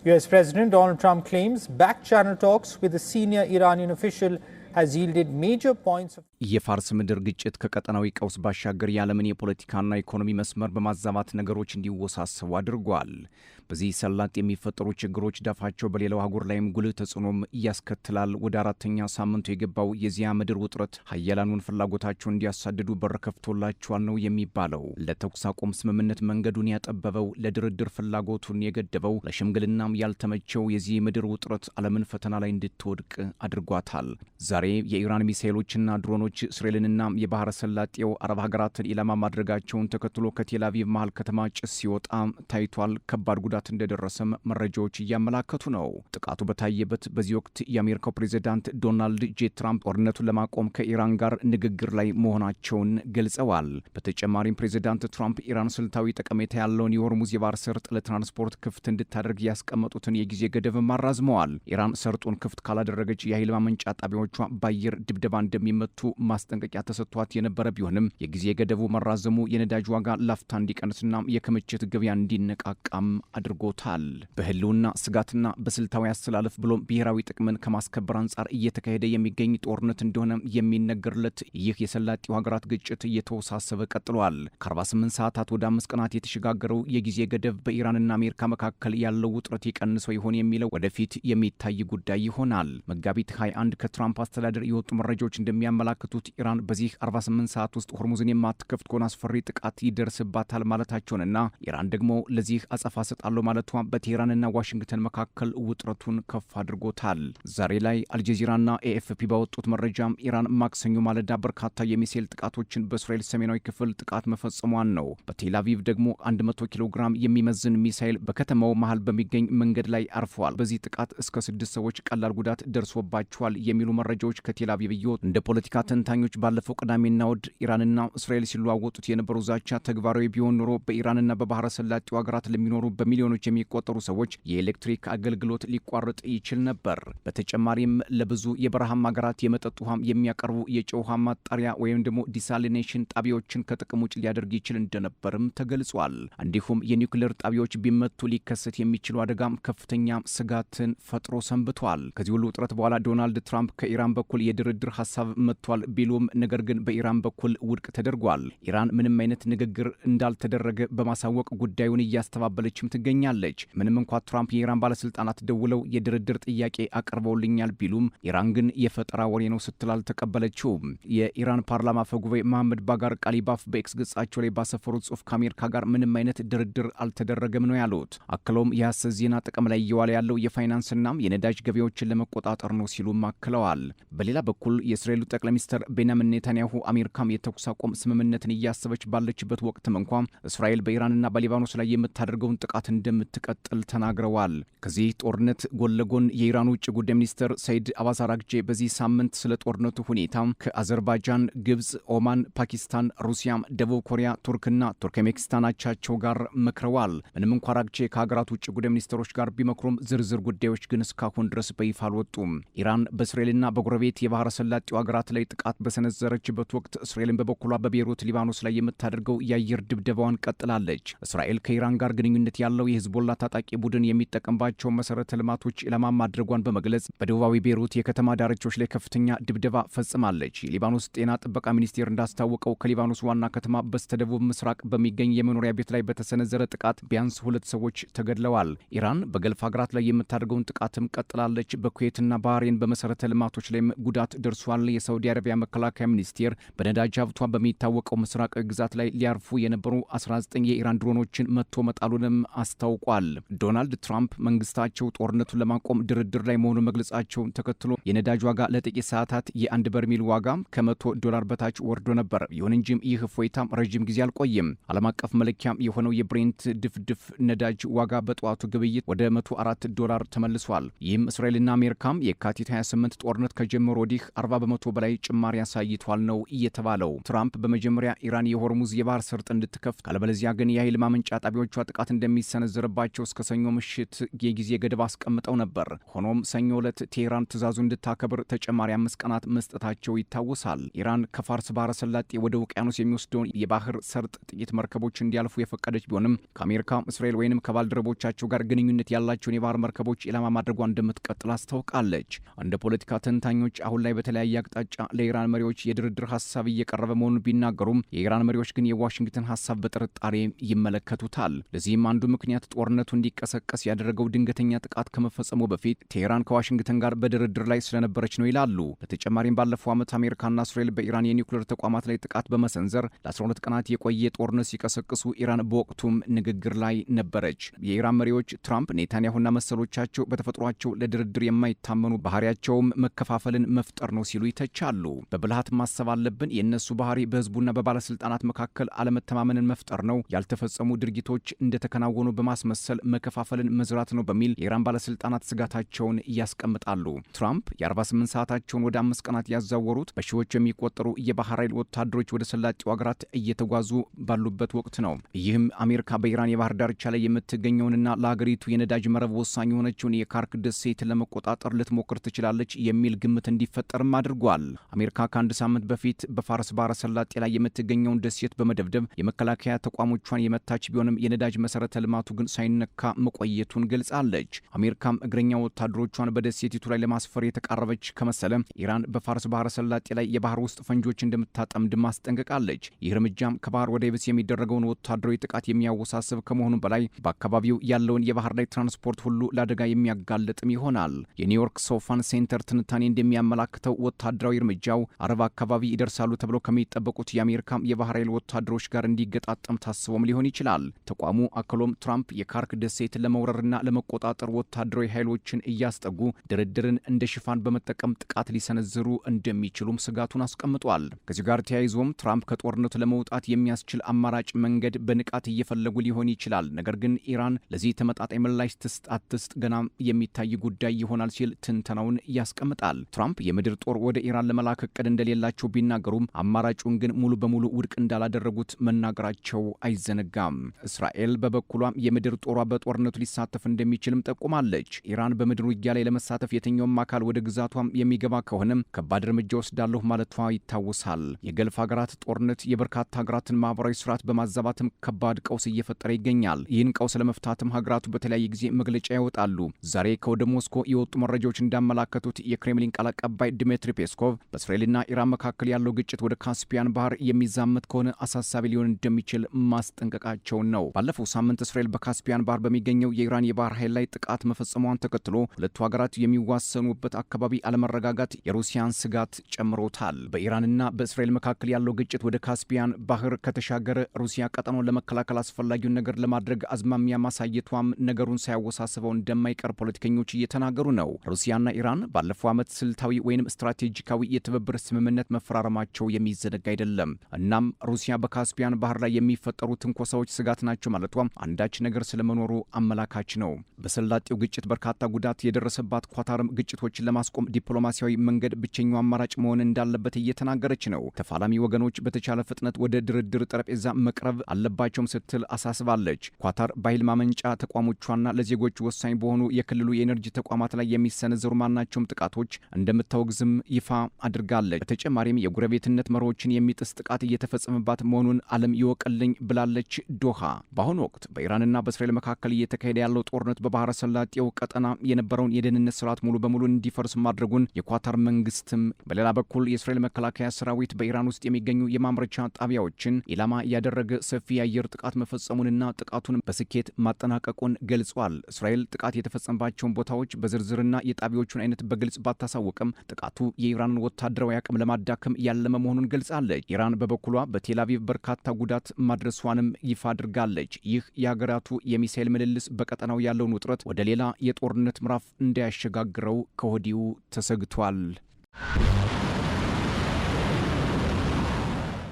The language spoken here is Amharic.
US President Donald Trump claims back-channel talks with a senior Iranian official has yielded major points of የፋርስ ምድር ግጭት ከቀጠናዊ ቀውስ ባሻገር የዓለምን የፖለቲካና ኢኮኖሚ መስመር በማዛባት ነገሮች እንዲወሳሰቡ አድርጓል። በዚህ ሰላጥ የሚፈጠሩ ችግሮች ዳፋቸው በሌላው አህጉር ላይም ጉልህ ተጽዕኖም ያስከትላል። ወደ አራተኛ ሳምንቱ የገባው የዚያ ምድር ውጥረት ሀያላኑን ፍላጎታቸውን እንዲያሳድዱ በር ከፍቶላቸዋል ነው የሚባለው። ለተኩስ አቁም ስምምነት መንገዱን ያጠበበው፣ ለድርድር ፍላጎቱን የገደበው፣ ለሽምግልናም ያልተመቸው የዚህ ምድር ውጥረት ዓለምን ፈተና ላይ እንድትወድቅ አድርጓታል። ዛሬ የኢራን ሚሳኤሎችና ድሮኖች እስራኤልንና የባህረ ሰላጤው አረብ ሀገራትን ኢላማ ማድረጋቸውን ተከትሎ ከቴል አቪቭ መሃል ከተማ ጭስ ሲወጣ ታይቷል። ከባድ ጉዳት እንደደረሰም መረጃዎች እያመላከቱ ነው። ጥቃቱ በታየበት በዚህ ወቅት የአሜሪካው ፕሬዚዳንት ዶናልድ ጄ ትራምፕ ጦርነቱን ለማቆም ከኢራን ጋር ንግግር ላይ መሆናቸውን ገልጸዋል። በተጨማሪም ፕሬዚዳንት ትራምፕ ኢራን ስልታዊ ጠቀሜታ ያለውን የሆርሙዝ የባህር ሰርጥ ለትራንስፖርት ክፍት እንድታደርግ ያስቀመጡትን የጊዜ ገደብም አራዝመዋል። ኢራን ሰርጡን ክፍት ካላደረገች የኃይል ማመንጫ ጣቢያዎቿ በአየር ድብደባ እንደሚመቱ ማስጠንቀቂያ ተሰጥቷት የነበረ ቢሆንም የጊዜ ገደቡ መራዘሙ የነዳጅ ዋጋ ላፍታ እንዲቀንስና የክምችት ገበያ እንዲነቃቃም አድርጎታል። በህልውና ስጋትና በስልታዊ አስተላለፍ ብሎም ብሔራዊ ጥቅምን ከማስከበር አንጻር እየተካሄደ የሚገኝ ጦርነት እንደሆነ የሚነገርለት ይህ የሰላጤው ሀገራት ግጭት እየተወሳሰበ ቀጥሏል። ከ48 ሰዓታት ወደ 5 ቀናት የተሸጋገረው የጊዜ ገደብ በኢራንና አሜሪካ መካከል ያለው ውጥረት ይቀንሰው ይሆን የሚለው ወደፊት የሚታይ ጉዳይ ይሆናል። መጋቢት 21 ከትራምፕ አስተዳደር የወጡ መረጃዎች እንደሚያመላክቱት ኢራን በዚህ 48 ሰዓት ውስጥ ሆርሙዝን የማትከፍት ከሆነ አስፈሪ ጥቃት ይደርስባታል ማለታቸውንና ኢራን ደግሞ ለዚህ አጸፋ ሰጣለሁ ማለቷ በቴህራንና ዋሽንግተን መካከል ውጥረቱን ከፍ አድርጎታል። ዛሬ ላይ አልጀዚራና ኤኤፍፒ ባወጡት መረጃም ኢራን ማክሰኞ ማለዳ በርካታ የሚሳኤል ጥቃቶችን በእስራኤል ሰሜናዊ ክፍል ጥቃት መፈጸሟን ነው። በቴል አቪቭ ደግሞ 100 ኪሎ ግራም የሚመዝን ሚሳኤል በከተማው መሃል በሚገኝ መንገድ ላይ አርፈዋል። በዚህ ጥቃት እስከ 6 ሰዎች ቀላል ጉዳት ደርሶባቸዋል የሚሉ መረጃዎች ከቴል አቪቭ እየወጡ እንደ ፖለቲካ ተንታኞች ባለፈው ቅዳሜና እሁድ ኢራንና እስራኤል ሲለዋወጡት የነበሩ ዛቻ ተግባራዊ ቢሆን ኖሮ በኢራንና በባህረ ሰላጤው ሀገራት ለሚኖሩ በሚሊዮኖች የሚቆጠሩ ሰዎች የኤሌክትሪክ አገልግሎት ሊቋረጥ ይችል ነበር። በተጨማሪም ለብዙ የበረሃማ ሀገራት የመጠጥ ውሃም የሚያቀርቡ የጨው ውሃ ማጣሪያ ወይም ደግሞ ዲሳሊኔሽን ጣቢያዎችን ከጥቅም ውጭ ሊያደርግ ይችል እንደነበርም ተገልጿል። እንዲሁም የኒውክሌር ጣቢያዎች ቢመቱ ሊከሰት የሚችሉ አደጋም ከፍተኛ ስጋትን ፈጥሮ ሰንብቷል። ከዚህ ሁሉ ውጥረት በኋላ ዶናልድ ትራምፕ ከኢራን በኩል የድርድር ሀሳብ መጥቷል ቢሉም ነገር ግን በኢራን በኩል ውድቅ ተደርጓል። ኢራን ምንም አይነት ንግግር እንዳልተደረገ በማሳወቅ ጉዳዩን እያስተባበለችም ትገኛለች። ምንም እንኳ ትራምፕ የኢራን ባለስልጣናት ደውለው የድርድር ጥያቄ አቅርበውልኛል ቢሉም ኢራን ግን የፈጠራ ወሬ ነው ስትል አልተቀበለችውም። የኢራን ፓርላማ አፈጉባኤ መሐመድ ባጋር ቃሊባፍ በኤክስ ገጻቸው ላይ ባሰፈሩት ጽሑፍ ከአሜሪካ ጋር ምንም አይነት ድርድር አልተደረገም ነው ያሉት። አክለውም የሐሰት ዜና ጥቅም ላይ እየዋለ ያለው የፋይናንስና የነዳጅ ገበያዎችን ለመቆጣጠር ነው ሲሉም አክለዋል። በሌላ በኩል የእስራኤሉ ጠቅላይ ሚኒስትር ቤንያሚን ኔታንያሁ አሜሪካም የተኩስ አቁም ስምምነትን እያሰበች ባለችበት ወቅትም እንኳ እስራኤል በኢራንና በሊባኖስ ላይ የምታደርገውን ጥቃት እንደምትቀጥል ተናግረዋል። ከዚህ ጦርነት ጎን ለጎን የኢራን ውጭ ጉዳይ ሚኒስትር ሰይድ አባስ አራግቼ በዚህ ሳምንት ስለ ጦርነቱ ሁኔታ ከአዘርባይጃን፣ ግብጽ፣ ኦማን፣ ፓኪስታን፣ ሩሲያም፣ ደቡብ ኮሪያ፣ ቱርክና ቱርክሜኒስታን አቻቸው ጋር መክረዋል። ምንም እንኳ አራግቼ ከሀገራት ውጭ ጉዳይ ሚኒስትሮች ጋር ቢመክሩም ዝርዝር ጉዳዮች ግን እስካሁን ድረስ በይፋ አልወጡም። ኢራን በእስራኤልና በጎረቤት የባህረ ሰላጤው ሀገራት ላይ ጥቃት በሰነዘረችበት ወቅት እስራኤልን በበኩሏ በቤይሩት ሊባኖስ ላይ የምታደርገው የአየር ድብደባዋን ቀጥላለች። እስራኤል ከኢራን ጋር ግንኙነት ያለው የሂዝቦላ ታጣቂ ቡድን የሚጠቀምባቸው መሰረተ ልማቶች ኢላማ ማድረጓን በመግለጽ በደቡባዊ ቤይሩት የከተማ ዳርቻዎች ላይ ከፍተኛ ድብደባ ፈጽማለች። የሊባኖስ ጤና ጥበቃ ሚኒስቴር እንዳስታወቀው ከሊባኖስ ዋና ከተማ በስተደቡብ ምስራቅ በሚገኝ የመኖሪያ ቤት ላይ በተሰነዘረ ጥቃት ቢያንስ 2 ሰዎች ተገድለዋል። ኢራን በገልፍ ሀገራት ላይ የምታደርገውን ጥቃትም ቀጥላለች። በኩዌትና ባህሬን በመሰረተ ልማቶች ላይም ጉዳት ደርሷል። የሳውዲ አረቢያ መከላከያ ሚኒስቴር በነዳጅ ሀብቷ በሚታወቀው ምስራቃዊ ግዛት ላይ ሊያርፉ የነበሩ 19 የኢራን ድሮኖችን መጥቶ መጣሉንም አስታውቋል። ዶናልድ ትራምፕ መንግስታቸው ጦርነቱን ለማቆም ድርድር ላይ መሆኑን መግለጻቸውን ተከትሎ የነዳጅ ዋጋ ለጥቂት ሰዓታት የ1 በርሜል ዋጋ ከ$100 በታች ወርዶ ነበር። ይሁን እንጂ ይህ እፎይታም ረጅም ጊዜ አልቆይም። ዓለም አቀፍ መለኪያም የሆነው የብሬንት ድፍድፍ ነዳጅ ዋጋ በጠዋቱ ግብይት ወደ $104 ተመልሷል። ይህም እስራኤልና አሜሪካም የካቲት 28 ጦርነት ከጀመሩ ወዲህ 40% በላይ ጭማሪ ያሳይቷል ነው እየተባለው። ትራምፕ በመጀመሪያ ኢራን የሆርሙዝ የባህር ሰርጥ እንድትከፍት ካለበለዚያ ግን የኃይል ማመንጫ ጣቢያዎቿ ጥቃት እንደሚሰነዘ እንዲሰነዘርባቸው እስከ ሰኞ ምሽት የጊዜ ገደብ አስቀምጠው ነበር። ሆኖም ሰኞ ዕለት ቴህራን ትዕዛዙ እንድታከብር ተጨማሪ 5 ቀናት መስጠታቸው ይታወሳል። ኢራን ከፋርስ ባህረ ሰላጤ ወደ ውቅያኖስ የሚወስደውን የባህር ሰርጥ ጥቂት መርከቦች እንዲያልፉ የፈቀደች ቢሆንም ከአሜሪካ፣ እስራኤል ወይንም ከባልደረቦቻቸው ጋር ግንኙነት ያላቸውን የባህር መርከቦች ኢላማ ማድረጓ እንደምትቀጥል አስታውቃለች። እንደ ፖለቲካ ተንታኞች አሁን ላይ በተለያየ አቅጣጫ ለኢራን መሪዎች የድርድር ሀሳብ እየቀረበ መሆኑን ቢናገሩም የኢራን መሪዎች ግን የዋሽንግተን ሀሳብ በጥርጣሬ ይመለከቱታል። ለዚህም አንዱ ምክንያት ጦርነቱ እንዲቀሰቀስ ያደረገው ድንገተኛ ጥቃት ከመፈጸሙ በፊት ቴህራን ከዋሽንግተን ጋር በድርድር ላይ ስለነበረች ነው ይላሉ። በተጨማሪም ባለፈው ዓመት አሜሪካና እስራኤል በኢራን የኒውክሌር ተቋማት ላይ ጥቃት በመሰንዘር ለ12 ቀናት የቆየ ጦርነት ሲቀሰቅሱ ኢራን በወቅቱም ንግግር ላይ ነበረች። የኢራን መሪዎች ትራምፕ፣ ኔታንያሁና መሰሎቻቸው በተፈጥሯቸው ለድርድር የማይታመኑ ባህሪያቸውም መከፋፈልን መፍጠር ነው ሲሉ ይተቻሉ። በብልሃት ማሰብ አለብን፣ የእነሱ ባህሪ በህዝቡና በባለስልጣናት መካከል አለመተማመንን መፍጠር ነው፣ ያልተፈጸሙ ድርጊቶች እንደተከናወኑ በማስመሰል መከፋፈልን መዝራት ነው በሚል የኢራን ባለስልጣናት ስጋታቸውን ያስቀምጣሉ። ትራምፕ የ48 ሰዓታቸውን ወደ 5 ቀናት ያዛወሩት በሺዎች የሚቆጠሩ የባህር ኃይል ወታደሮች ወደ ሰላጤው ሀገራት እየተጓዙ ባሉበት ወቅት ነው። ይህም አሜሪካ በኢራን የባህር ዳርቻ ላይ የምትገኘውንና ለሀገሪቱ የነዳጅ መረብ ወሳኝ የሆነችውን የካርክ ደሴትን ለመቆጣጠር ልትሞክር ትችላለች የሚል ግምት እንዲፈጠርም አድርጓል። አሜሪካ ከአንድ ሳምንት በፊት በፋርስ ባህረ ሰላጤ ላይ የምትገኘውን ደሴት በመደብደብ የመከላከያ ተቋሞቿን የመታች ቢሆንም የነዳጅ መሰረተ ልማቱ ግን ሳይነካ መቆየቱን ገልጻለች። አሜሪካም እግረኛ ወታደሮቿን በደሴቲቱ ላይ ለማስፈር የተቃረበች ከመሰለ ኢራን በፋርስ ባህረ ሰላጤ ላይ የባህር ውስጥ ፈንጆች እንደምታጠምድ ማስጠንቀቃለች። ይህ እርምጃም ከባህር ወደ የብስ የሚደረገውን ወታደራዊ ጥቃት የሚያወሳስብ ከመሆኑ በላይ በአካባቢው ያለውን የባህር ላይ ትራንስፖርት ሁሉ ለአደጋ የሚያጋልጥም ይሆናል። የኒውዮርክ ሶፋን ሴንተር ትንታኔ እንደሚያመላክተው ወታደራዊ እርምጃው አረብ አካባቢ ይደርሳሉ ተብለው ከሚጠበቁት የአሜሪካ የባህር ኃይል ወታደሮች ጋር እንዲገጣጠም ታስቦም ሊሆን ይችላል። ተቋሙ አክሎም ትራምፕ የካርክ ደሴትን ለመውረርና ለመቆጣጠር ወታደራዊ ኃይሎችን እያስጠጉ ድርድርን እንደ ሽፋን በመጠቀም ጥቃት ሊሰነዝሩ እንደሚችሉም ስጋቱን አስቀምጧል። ከዚህ ጋር ተያይዞም ትራምፕ ከጦርነቱ ለመውጣት የሚያስችል አማራጭ መንገድ በንቃት እየፈለጉ ሊሆን ይችላል። ነገር ግን ኢራን ለዚህ ተመጣጣኝ ምላሽ ትስጥ አትስጥ ገና የሚታይ ጉዳይ ይሆናል ሲል ትንተናውን ያስቀምጣል። ትራምፕ የምድር ጦር ወደ ኢራን ለመላክ እቅድ እንደሌላቸው ቢናገሩም አማራጩን ግን ሙሉ በሙሉ ውድቅ እንዳላደረጉት መናገራቸው አይዘነጋም። እስራኤል በበኩሏም የምድር ጦሯ በጦርነቱ ሊሳተፍ እንደሚችልም ጠቁማለች። ኢራን በምድር ውጊያ ላይ ለመሳተፍ የትኛውም አካል ወደ ግዛቷም የሚገባ ከሆነም ከባድ እርምጃ ወስዳለሁ ማለቷ ይታወሳል። የገልፍ ሀገራት ጦርነት የበርካታ ሀገራትን ማህበራዊ ስርዓት በማዛባትም ከባድ ቀውስ እየፈጠረ ይገኛል። ይህን ቀውስ ለመፍታትም ሀገራቱ በተለያየ ጊዜ መግለጫ ያወጣሉ። ዛሬ ከወደ ሞስኮ የወጡ መረጃዎች እንዳመላከቱት የክሬምሊን ቃል አቀባይ ድሜትሪ ፔስኮቭ በእስራኤልና ኢራን መካከል ያለው ግጭት ወደ ካስፒያን ባህር የሚዛመት ከሆነ አሳሳቢ ሊሆን እንደሚችል ማስጠንቀቃቸውን ነው። ባለፈው ሳምንት እስራኤል በካስፒያን ባህር በሚገኘው የኢራን የባህር ኃይል ላይ ጥቃት መፈጸሟን ተከትሎ ሁለቱ ሀገራት የሚዋሰኑበት አካባቢ አለመረጋጋት የሩሲያን ስጋት ጨምሮታል። በኢራንና በእስራኤል መካከል ያለው ግጭት ወደ ካስፒያን ባህር ከተሻገረ ሩሲያ ቀጠናውን ለመከላከል አስፈላጊውን ነገር ለማድረግ አዝማሚያ ማሳየቷም ነገሩን ሳያወሳስበው እንደማይቀር ፖለቲከኞች እየተናገሩ ነው። ሩሲያና ኢራን ባለፈው ዓመት ስልታዊ ወይም ስትራቴጂካዊ የትብብር ስምምነት መፈራረማቸው የሚዘነጋ አይደለም። እናም ሩሲያ በካስፒያን ባህር ላይ የሚፈጠሩ ትንኮሳዎች ስጋት ናቸው ማለቷም አንዳች ነገር ስለመኖሩ አመላካች ነው። በሰላጤው ግጭት በርካታ ጉዳት የደረሰባት ኳታርም ግጭቶችን ለማስቆም ዲፕሎማሲያዊ መንገድ ብቸኛው አማራጭ መሆን እንዳለበት እየተናገረች ነው። ተፋላሚ ወገኖች በተቻለ ፍጥነት ወደ ድርድር ጠረጴዛ መቅረብ አለባቸውም ስትል አሳስባለች። ኳታር በኃይል ማመንጫ ተቋሞቿና ለዜጎች ወሳኝ በሆኑ የክልሉ የኤነርጂ ተቋማት ላይ የሚሰነዘሩ ማናቸውም ጥቃቶች እንደምታወግዝም ይፋ አድርጋለች። በተጨማሪም የጎረቤትነት መርሆችን የሚጥስ ጥቃት እየተፈጸመባት መሆኑን ዓለም ይወቀልኝ ብላለች ዶሃ። በአሁኑ ወቅት በኢራንና በእስራኤል መካከል እየተካሄደ ያለው ጦርነት በባህረ ሰላጤው ቀጠና የነበረውን የደህንነት ስርዓት ሙሉ በሙሉ እንዲፈርስ ማድረጉን የኳታር መንግስትም፣ በሌላ በኩል የእስራኤል መከላከያ ሰራዊት በኢራን ውስጥ የሚገኙ የማምረቻ ጣቢያዎችን ኢላማ ያደረገ ሰፊ የአየር ጥቃት መፈጸሙንና ጥቃቱን በስኬት ማጠናቀቁን ገልጿል። እስራኤል ጥቃት የተፈጸመባቸውን ቦታዎች በዝርዝርና የጣቢያዎቹን አይነት በግልጽ ባታሳውቅም ጥቃቱ የኢራንን ወታደራዊ አቅም ለማዳከም ያለመ መሆኑን ገልጻለች። ኢራን በበኩሏ በቴል አቪቭ በርካታ ጉዳት ማድረሷንም ይፋ አድርጋለች። ይህ የሀገራቱ የሚሳኤል ምልልስ በቀጠናው ያለውን ውጥረት ወደ ሌላ የጦርነት ምዕራፍ እንዳያሸጋግረው ከወዲሁ ተሰግቷል።